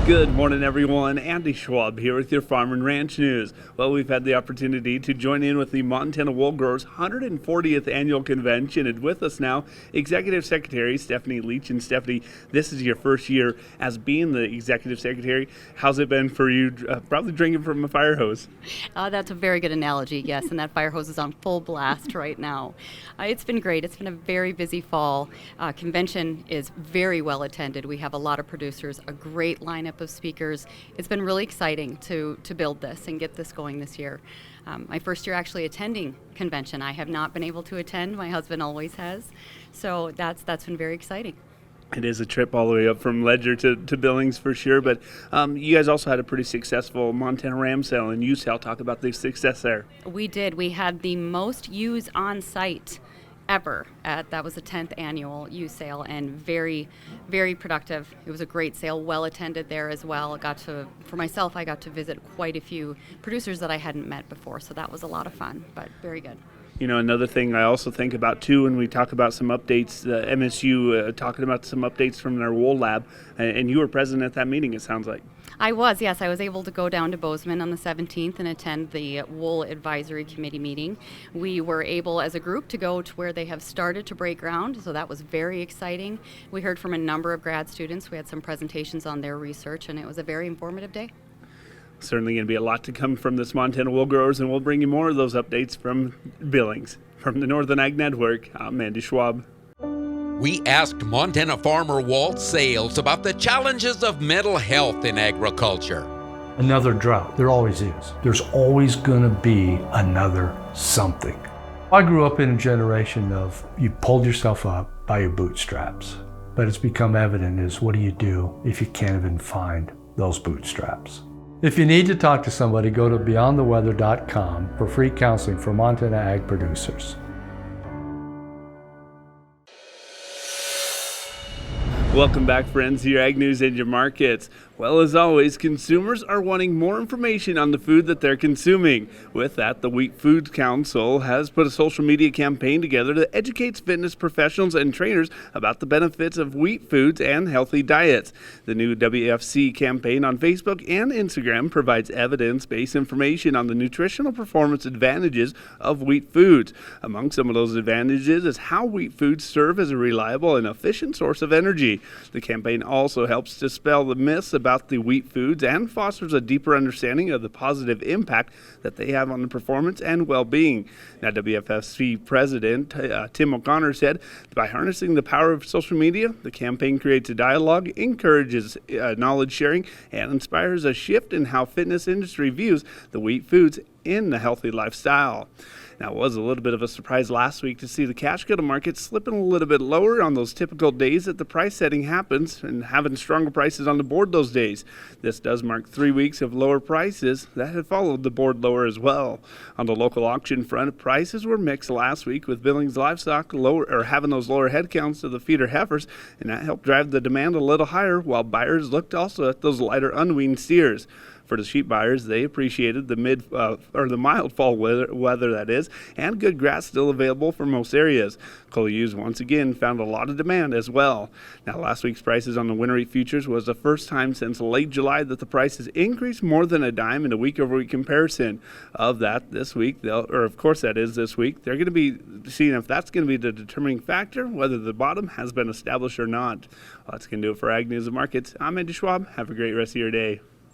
Good morning, everyone. Andy Schwab here with your Farm and Ranch News. Well, we've had the opportunity to join in with the Montana Woolgrowers 140th Annual Convention, and with us now, Executive Secretary Stephanie Leach. And Stephanie, this is your first year as being the Executive Secretary. How's it been for you, probably drinking from a fire hose? That's a very good analogy, yes, and that fire hose is on full blast right now. It's been great. It's been a very busy fall. Convention is very well attended. We have a lot of producers, a great lineup of speakers. It's been really exciting to build this and get this going this year. My first year actually attending convention. I have not been able to attend. My husband always has. So that's been very exciting. It is a trip all the way up from Ledger to Billings for sure, but you guys also had a pretty successful Montana ram sale and ewe sale. Talk about the success there. We did. We had the most ewes on site ever. That was the 10th annual ewe sale, and very, very productive. It was a great sale, well attended there as well. For myself, I got to visit quite a few producers that I hadn't met before, so that was a lot of fun, but very good. You know, another thing I also think about too when we talk about some updates, MSU talking about some updates from their wool lab, and you were present at that meeting, it sounds like. I was, yes. I was able to go down to Bozeman on the 17th and attend the Wool Advisory Committee meeting. We were able, as a group, to go to where they have started to break ground, so that was very exciting. We heard from a number of grad students. We had some presentations on their research, and it was a very informative day. Certainly going to be a lot to come from this Montana Woolgrowers, and we'll bring you more of those updates from Billings. From the Northern Ag Network, I'm Andy Schwab. We asked Montana farmer Walt Sales about the challenges of mental health in agriculture. Another drought. There always is. There's always going to be another something. I grew up in a generation of you pulled yourself up by your bootstraps. But it's become evident is what do you do if you can't even find those bootstraps? If you need to talk to somebody, go to beyondtheweather.com for free counseling for Montana ag producers. Welcome back, friends, to your Ag News and your markets. Well, as always, consumers are wanting more information on the food that they're consuming. With that, the Wheat Food Council has put a social media campaign together that educates fitness professionals and trainers about the benefits of wheat foods and healthy diets. The new WFC campaign on Facebook and Instagram provides evidence-based information on the nutritional performance advantages of wheat foods. Among some of those advantages is how wheat foods serve as a reliable and efficient source of energy. The campaign also helps dispel the myths about the wheat foods and fosters a deeper understanding of the positive impact that they have on the performance and well-being. Now, WFSC President Tim O'Connor said, by harnessing the power of social media, the campaign creates a dialogue, encourages knowledge sharing, and inspires a shift in how fitness industry views the wheat foods in the healthy lifestyle. Now, it was a little bit of a surprise last week to see the cash cattle market slipping a little bit lower on those typical days that the price setting happens and having stronger prices on the board those days. This does mark 3 weeks of lower prices that had followed the board lower as well. On the local auction front, prices were mixed last week with Billings Livestock having those lower head counts of the feeder heifers, and that helped drive the demand a little higher while buyers looked also at those lighter unweaned steers. For the sheep buyers, they appreciated the mild fall weather that is, and good grass still available for most areas. Cull ewes once again found a lot of demand as well. Now, last week's prices on the winter wheat futures was the first time since late July that the prices increased more than a dime in a week-over-week comparison. Of that, this week, of course that is this week, they're going to be seeing if that's going to be the determining factor, whether the bottom has been established or not. Well, that's going to do it for Ag News and Markets. I'm Andy Schwab. Have a great rest of your day.